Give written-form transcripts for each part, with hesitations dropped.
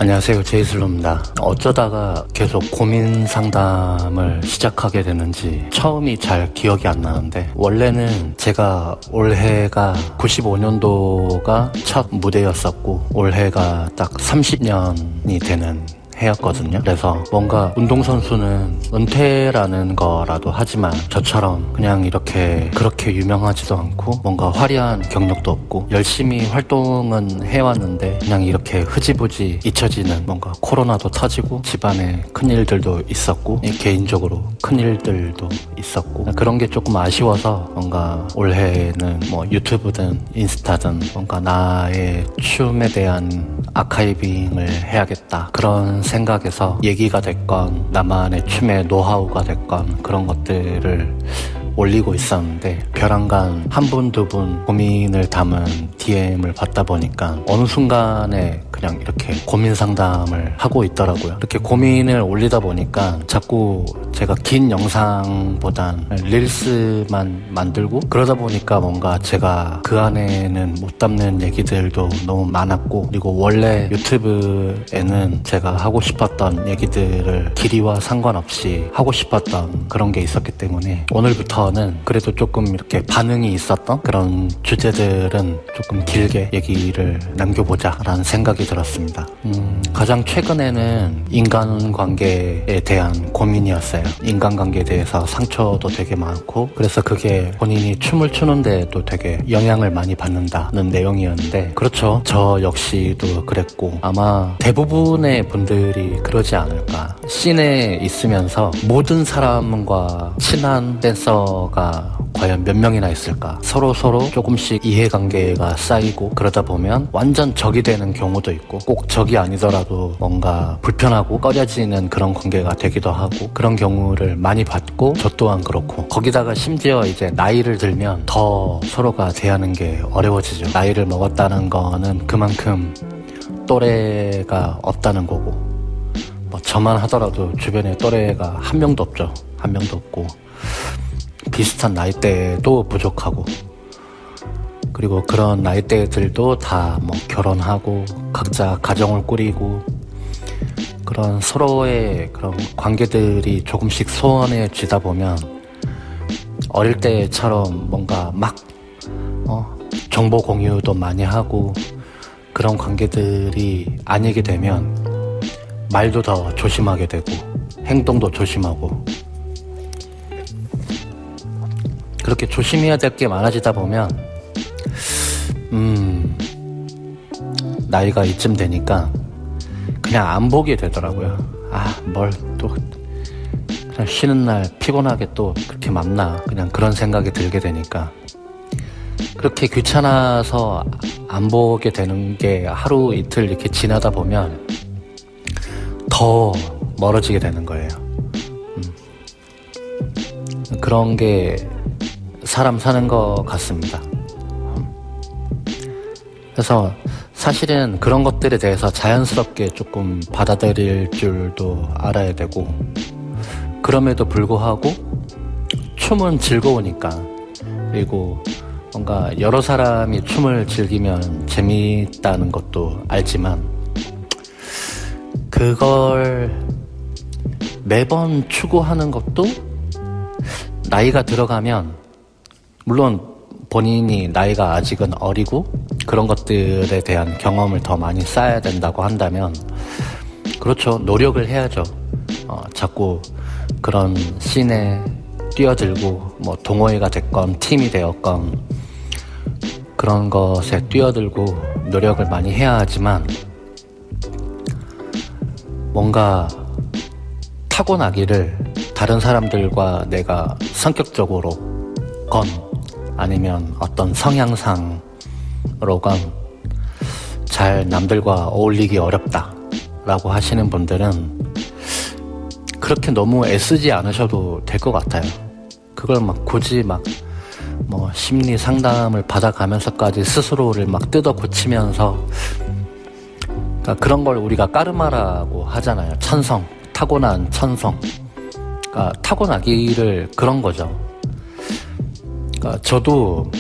안녕하세요, 제이슬로입니다. 어쩌다가 계속 고민 상담을 시작하게 되는지 처음이 잘 기억이 안 나는데, 원래는 제가 올해가 95년도가 첫 무대였었고 올해가 딱 30년이 되는 해였거든요. 그래서 뭔가 운동선수는 은퇴라는 거라도 하지만 저처럼 그냥 이렇게 그렇게 유명하지도 않고 뭔가 화려한 경력도 없고 열심히 활동은 해왔는데 그냥 이렇게 흐지부지 잊혀지는, 뭔가 코로나도 터지고 집안에 큰일들도 있었고 개인적으로 큰일들도 있었고 그런 게 조금 아쉬워서 뭔가 올해는 뭐 유튜브든 인스타든 뭔가 나의 춤에 대한 아카이빙을 해야겠다, 그런 생각에서 얘기가 됐건 나만의 춤의 노하우가 됐건 그런 것들을 올리고 있었는데, 벼랑간 한 분, 두 분 고민을 담은 DM을 받다 보니까 어느 순간에 그냥 이렇게 고민 상담을 하고 있더라고요. 이렇게 고민을 올리다 보니까 자꾸 제가 긴 영상보단 릴스만 만들고, 그러다 보니까 뭔가 제가 그 안에는 못 담는 얘기들도 너무 많았고, 그리고 원래 유튜브에는 제가 하고 싶었던 얘기들을 길이와 상관없이 하고 싶었던 그런 게 있었기 때문에 오늘부터는 그래도 조금 이렇게 반응이 있었던 그런 주제들은 조금 길게 얘기를 남겨보자 라는 생각이 들었습니다. 가장 최근에는 인간관계에 대한 고민이었어요. 인간관계에 대해서 상처도 되게 많고, 그래서 그게 본인이 춤을 추는데도 되게 영향을 많이 받는다는 내용이었는데, 그렇죠, 저 역시도 그랬고 아마 대부분의 분들이 그러지 않을까. 씬에 있으면서 모든 사람과 친한 댄서가 과연 몇 명이나 있을까. 서로 조금씩 이해관계가 쌓이고 그러다 보면 완전 적이 되는 경우도 있고, 꼭 적이 아니더라도 뭔가 불편하고 꺼려지는 그런 관계가 되기도 하고, 그런 경우를 많이 봤고 저 또한 그렇고, 거기다가 심지어 이제 나이를 들면 더 서로가 대하는 게 어려워지죠. 나이를 먹었다는 거는 그만큼 또래가 없다는 거고, 뭐 저만 하더라도 주변에 또래가 한 명도 없죠. 한 명도 없고, 비슷한 나이대도 부족하고, 그리고 그런 나이대들도 다 뭐 결혼하고 각자 가정을 꾸리고, 그런 서로의 그런 관계들이 조금씩 소원해지다 보면 어릴 때처럼 뭔가 막 정보 공유도 많이 하고 그런 관계들이 아니게 되면 말도 더 조심하게 되고 행동도 조심하고, 그렇게 조심해야 될 게 많아지다 보면 나이가 이쯤 되니까 그냥 안 보게 되더라고요. 뭘 또 그냥 쉬는 날 피곤하게 또 그렇게 만나, 그냥 그런 생각이 들게 되니까 그렇게 귀찮아서 안 보게 되는 게 하루 이틀 이렇게 지나다 보면 더 멀어지게 되는 거예요. 그런 게 사람 사는 것 같습니다. 그래서 사실은 그런 것들에 대해서 자연스럽게 조금 받아들일 줄도 알아야 되고, 그럼에도 불구하고 춤은 즐거우니까, 그리고 뭔가 여러 사람이 춤을 즐기면 재미있다는 것도 알지만, 그걸 매번 추구하는 것도 나이가 들어가면, 물론 본인이 나이가 아직은 어리고 그런 것들에 대한 경험을 더 많이 쌓아야 된다고 한다면, 그렇죠, 노력을 해야죠. 자꾸 그런 씬에 뛰어들고, 뭐 동호회가 됐건 팀이 되었건 그런 것에 뛰어들고 노력을 많이 해야 하지만, 뭔가 타고나기를 다른 사람들과 내가 성격적으로 건 아니면 어떤 성향상으로건 잘 남들과 어울리기 어렵다 라고 하시는 분들은 그렇게 너무 애쓰지 않으셔도 될 것 같아요. 그걸 막 굳이 뭐 심리 상담을 받아가면서까지 스스로를 막 뜯어 고치면서, 그러니까 그런 걸 우리가 까르마라고 하잖아요. 천성, 타고난 천성. 그러니까 타고나기를 그런 거죠. 그러니까 저도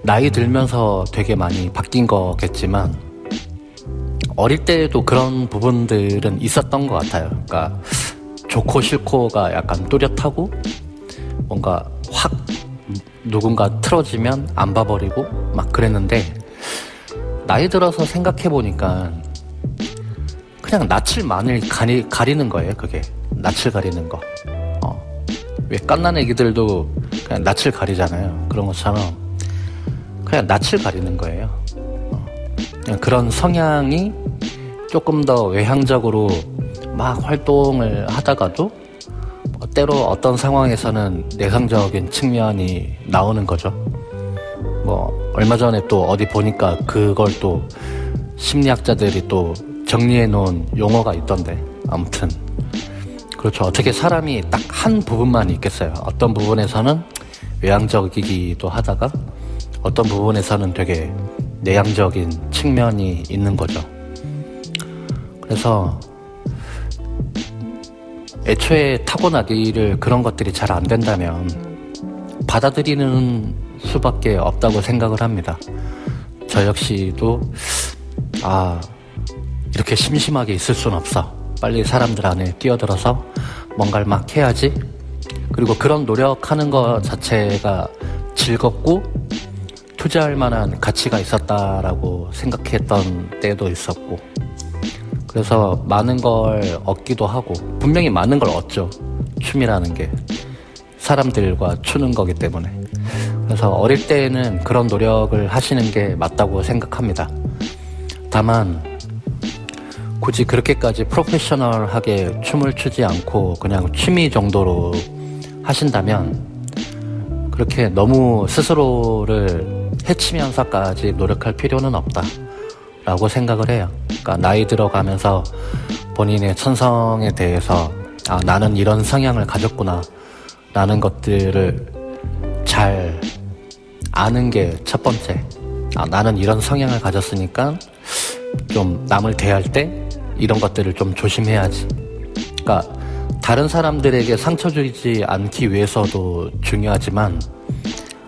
나이 들면서 되게 많이 바뀐 거겠지만 어릴 때도 그런 부분들은 있었던 것 같아요. 그러니까 좋고 싫고가 약간 뚜렷하고 뭔가 확 누군가 틀어지면 안 봐버리고 막 그랬는데 나이 들어서 생각해보니까 그냥 낯을 가리는 거예요. 그게 낯을 가리는 거. 왜 갓난 애기들도 그냥 낯을 가리잖아요. 그런 것처럼 그냥 낯을 가리는 거예요. 그냥 그런 성향이 조금 더 외향적으로 막 활동을 하다가도 때로 어떤 상황에서는 내성적인 측면이 나오는 거죠. 얼마 전에 또 어디 보니까 그걸 또 심리학자들이 또 정리해 놓은 용어가 있던데, 아무튼 그렇죠. 어떻게 사람이 딱 한 부분만 있겠어요. 어떤 부분에서는 외향적이기도 하다가 어떤 부분에서는 되게 내향적인 측면이 있는 거죠. 그래서 애초에 타고나기를 그런 것들이 잘 안 된다면 받아들이는 수밖에 없다고 생각을 합니다. 저 역시도 이렇게 심심하게 있을 순 없어. 빨리 사람들 안에 뛰어들어서 뭔가를 막 해야지. 그리고 그런 노력하는 것 자체가 즐겁고 투자할 만한 가치가 있었다라고 생각했던 때도 있었고, 그래서 많은 걸 얻기도 하고, 분명히 많은 걸 얻죠. 춤이라는 게 사람들과 추는 거기 때문에. 그래서 어릴 때는 그런 노력을 하시는 게 맞다고 생각합니다. 다만 굳이 그렇게까지 프로페셔널하게 춤을 추지 않고 그냥 취미 정도로 하신다면 그렇게 너무 스스로를 해치면서까지 노력할 필요는 없다 라고 생각을 해요. 그러니까 나이 들어가면서 본인의 천성에 대해서 나는 이런 성향을 가졌구나 라는 것들을 잘 아는 게 첫 번째. 나는 이런 성향을 가졌으니까 좀 남을 대할 때 이런 것들을 좀 조심해야지. 그러니까 다른 사람들에게 상처 주지 않기 위해서도 중요하지만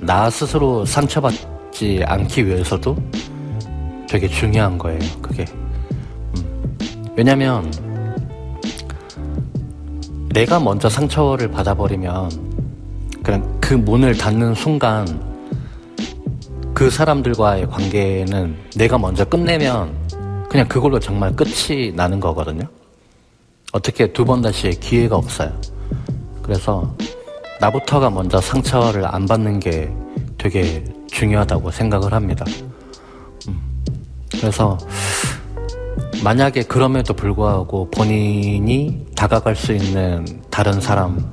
나 스스로 상처받지 않기 위해서도 되게 중요한 거예요. 그게 왜냐면 내가 먼저 상처를 받아버리면 그냥 그 문을 닫는 순간 그 사람들과의 관계는 내가 먼저 끝내면 그냥 그걸로 정말 끝이 나는 거거든요. 어떻게 두 번 다시 기회가 없어요. 그래서 나부터가 먼저 상처를 안 받는 게 되게 중요하다고 생각을 합니다. 그래서 만약에 그럼에도 불구하고 본인이 다가갈 수 있는 다른 사람,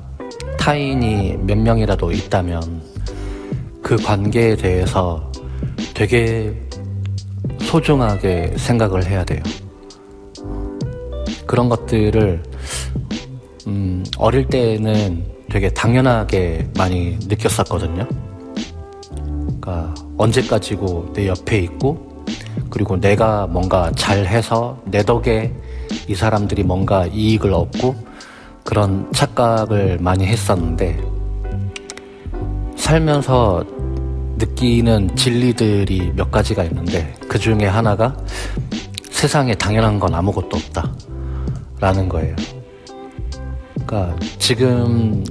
타인이 몇 명이라도 있다면 그 관계에 대해서 되게 소중하게 생각을 해야 돼요. 그런 것들을 어릴 때는 되게 당연하게 많이 느꼈었거든요. 그러니까 언제까지고 내 옆에 있고, 그리고 내가 뭔가 잘해서 내 덕에 이 사람들이 뭔가 이익을 얻고 그런 착각을 많이 했었는데, 살면서 느끼는 진리들이 몇 가지가 있는데 그 중에 하나가 세상에 당연한 건 아무것도 없다 라는 거예요. 그러니까 지금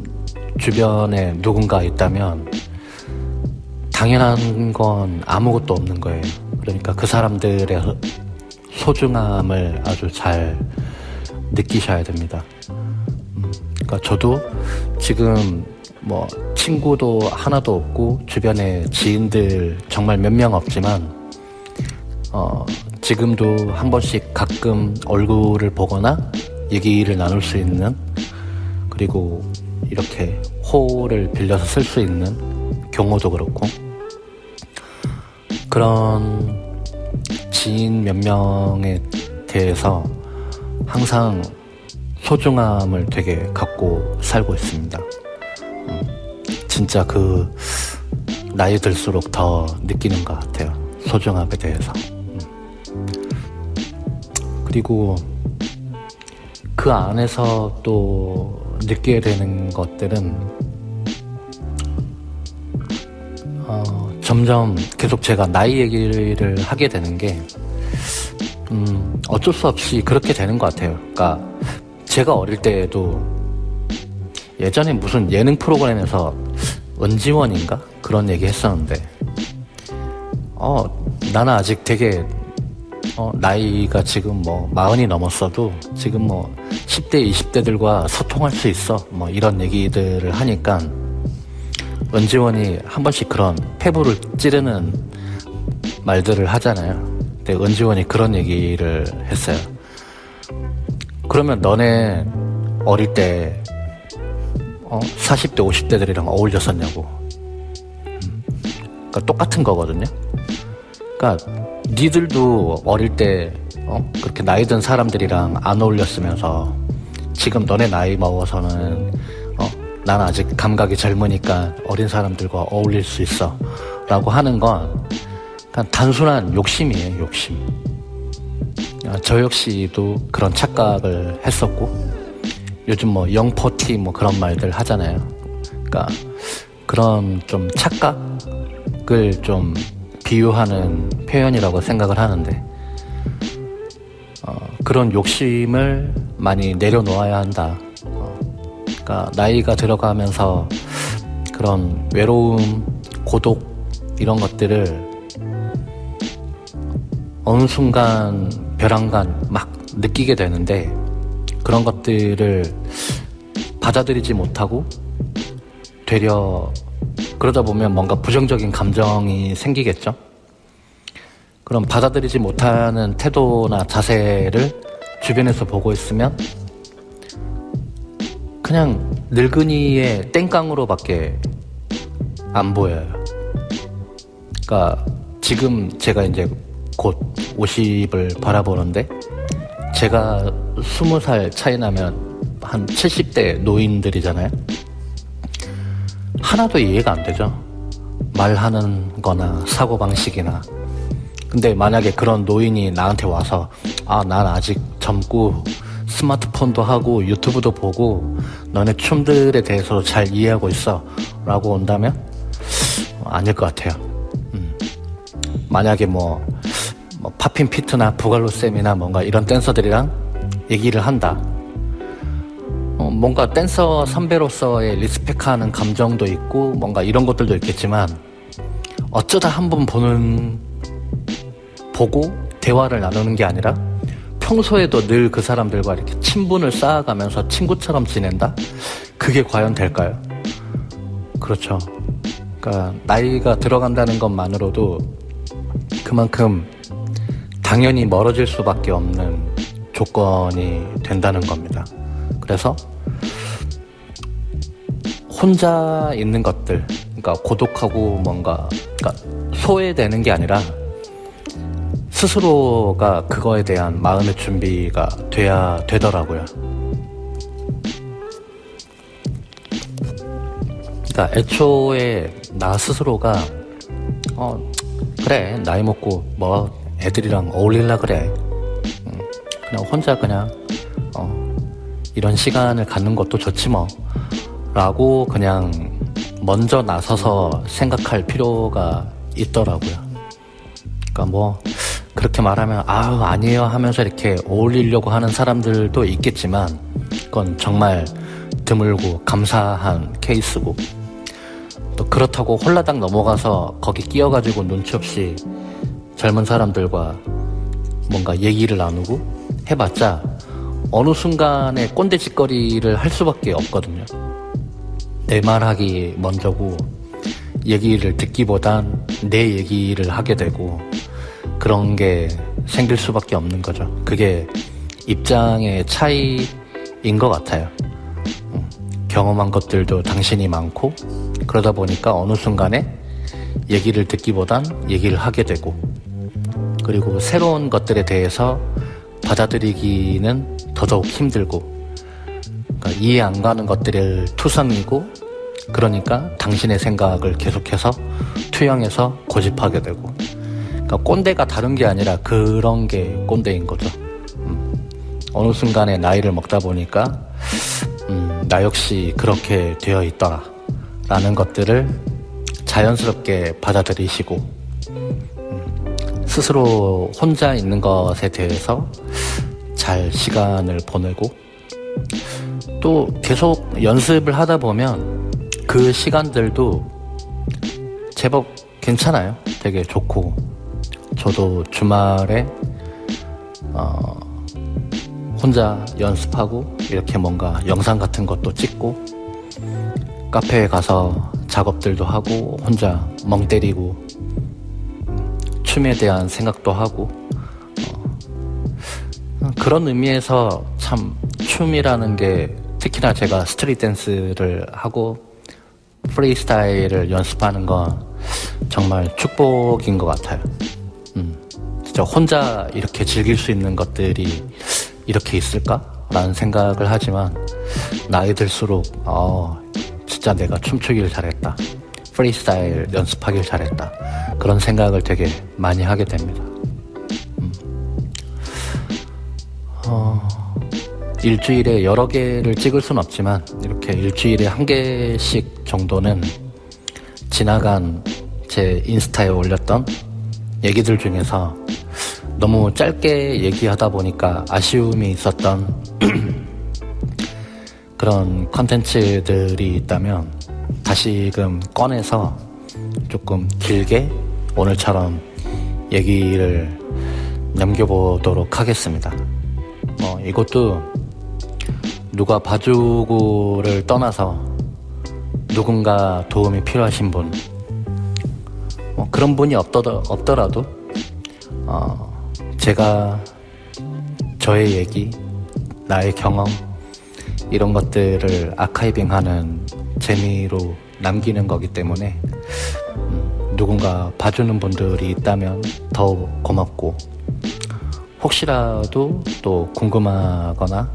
주변에 누군가 있다면 당연한 건 아무것도 없는 거예요. 그러니까 그 사람들의 소중함을 아주 잘 느끼셔야 됩니다. 그러니까 저도 지금 친구도 하나도 없고 주변에 지인들 정말 몇 명 없지만 지금도 한 번씩 가끔 얼굴을 보거나 얘기를 나눌 수 있는, 그리고 이렇게 호를 빌려서 쓸 수 있는 경우도 그렇고, 그런 지인 몇 명에 대해서 항상 소중함을 되게 갖고 살고 있습니다. 진짜 나이 들수록 더 느끼는 것 같아요. 소중함에 대해서. 그리고 그 안에서 또 느끼게 되는 것들은 점점 계속 제가 나이 얘기를 하게 되는 게 어쩔 수 없이 그렇게 되는 것 같아요. 그러니까 제가 어릴 때에도 예전에 무슨 예능 프로그램에서 은지원인가? 그런 얘기 했었는데 나는 아직 되게 나이가 지금 뭐 40이 넘었어도 지금 뭐 10대, 20대들과 소통할 수 있어. 뭐 이런 얘기들을 하니까 은지원이 한 번씩 그런 폐부를 찌르는 말들을 하잖아요. 근데 은지원이 그런 얘기를 했어요. 그러면 너네 어릴 때 40대, 50대들이랑 어울렸었냐고. 그러니까 똑같은 거거든요. 그러니까 니들도 어릴 때 그렇게 나이 든 사람들이랑 안 어울렸으면서 지금 너네 나이 먹어서는 난 아직 감각이 젊으니까 어린 사람들과 어울릴 수 있어 라고 하는 건 그냥 단순한 욕심이에요. 욕심. 저 역시도 그런 착각을 했었고 요즘 뭐 영포티 뭐 그런 말들 하잖아요. 그러니까 그런 좀 착각을 좀 비유하는 표현이라고 생각을 하는데 그런 욕심을 많이 내려놓아야 한다. 그러니까 나이가 들어가면서 그런 외로움, 고독 이런 것들을 어느 순간 벼랑간 막 느끼게 되는데 그런 것들을 받아들이지 못하고 되려 그러다 보면 뭔가 부정적인 감정이 생기겠죠. 그럼 받아들이지 못하는 태도나 자세를 주변에서 보고 있으면 그냥 늙은이의 땡깡으로밖에 안 보여요. 그러니까 지금 제가 이제 곧 50을 바라보는데 제가 20살 차이 나면 한 70대 노인들이잖아요. 하나도 이해가 안 되죠. 말하는 거나 사고방식이나. 근데 만약에 그런 노인이 나한테 와서 난 아직 젊고 스마트폰도 하고 유튜브도 보고 너네 춤들에 대해서 잘 이해하고 있어 라고 온다면 아닐 것 같아요. 만약에 뭐 파핀 피트나 부갈로 쌤이나 뭔가 이런 댄서들이랑 얘기를 한다. 뭔가 댄서 선배로서의 리스펙하는 감정도 있고 뭔가 이런 것들도 있겠지만 어쩌다 한 번 보고 대화를 나누는 게 아니라 평소에도 늘 그 사람들과 이렇게 친분을 쌓아가면서 친구처럼 지낸다? 그게 과연 될까요? 그렇죠. 그러니까 나이가 들어간다는 것만으로도 그만큼 당연히 멀어질 수밖에 없는 조건이 된다는 겁니다. 그래서 혼자 있는 것들, 그러니까 고독하고 뭔가 그러니까 소외되는 게 아니라 스스로가 그거에 대한 마음의 준비가 돼야 되더라고요. 그러니까 애초에 나 스스로가 그래 나이 먹고 뭐 애들이랑 어울릴라 그래 그냥 혼자 그냥 이런 시간을 갖는 것도 좋지 뭐 라고 그냥 먼저 나서서 생각할 필요가 있더라고요. 그러니까 뭐 그렇게 말하면 아니에요 하면서 이렇게 어울리려고 하는 사람들도 있겠지만 그건 정말 드물고 감사한 케이스고 또 그렇다고 홀라당 넘어가서 거기 끼어가지고 눈치 없이 젊은 사람들과 뭔가 얘기를 나누고 해봤자 어느 순간에 꼰대짓거리를 할 수밖에 없거든요. 내 말하기 먼저고 얘기를 듣기보단 내 얘기를 하게 되고 그런 게 생길 수밖에 없는 거죠. 그게 입장의 차이인 것 같아요. 경험한 것들도 당신이 많고 그러다 보니까 어느 순간에 얘기를 듣기보단 얘기를 하게 되고 그리고 새로운 것들에 대해서 받아들이기는 더더욱 힘들고 그러니까 이해 안 가는 것들을 투성이고 그러니까 당신의 생각을 계속해서 투영해서 고집하게 되고 그러니까 꼰대가 다른 게 아니라 그런 게 꼰대인 거죠. 어느 순간에 나이를 먹다 보니까 나 역시 그렇게 되어 있더라 라는 것들을 자연스럽게 받아들이시고 스스로 혼자 있는 것에 대해서 잘 시간을 보내고 또 계속 연습을 하다 보면 그 시간들도 제법 괜찮아요. 되게 좋고 저도 주말에 혼자 연습하고 이렇게 뭔가 영상 같은 것도 찍고 카페에 가서 작업들도 하고 혼자 멍 때리고 춤에 대한 생각도 하고 그런 의미에서 참 춤이라는 게 특히나 제가 스트릿 댄스를 하고 프리스타일을 연습하는 건 정말 축복인 것 같아요. 진짜 혼자 이렇게 즐길 수 있는 것들이 이렇게 있을까? 라는 생각을 하지만 나이 들수록 진짜 내가 춤추길 잘했다, 프리스타일 연습하길 잘했다, 그런 생각을 되게 많이 하게 됩니다. 일주일에 여러 개를 찍을 순 없지만 이렇게 일주일에 한 개씩 정도는 지나간 제 인스타에 올렸던 얘기들 중에서 너무 짧게 얘기하다 보니까 아쉬움이 있었던 그런 컨텐츠들이 있다면 다시금 꺼내서 조금 길게 오늘처럼 얘기를 남겨보도록 하겠습니다. 이것도 누가 봐주고를 떠나서 누군가 도움이 필요하신 분, 그런 분이 없더라도 제가 저의 얘기, 나의 경험 이런 것들을 아카이빙하는 재미로 남기는 거기 때문에 누군가 봐주는 분들이 있다면 더욱 고맙고, 혹시라도 또 궁금하거나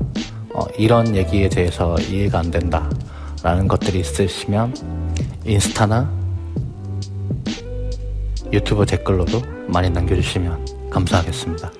이런 얘기에 대해서 이해가 안 된다 라는 것들이 있으시면 인스타나 유튜브 댓글로도 많이 남겨주시면 감사하겠습니다.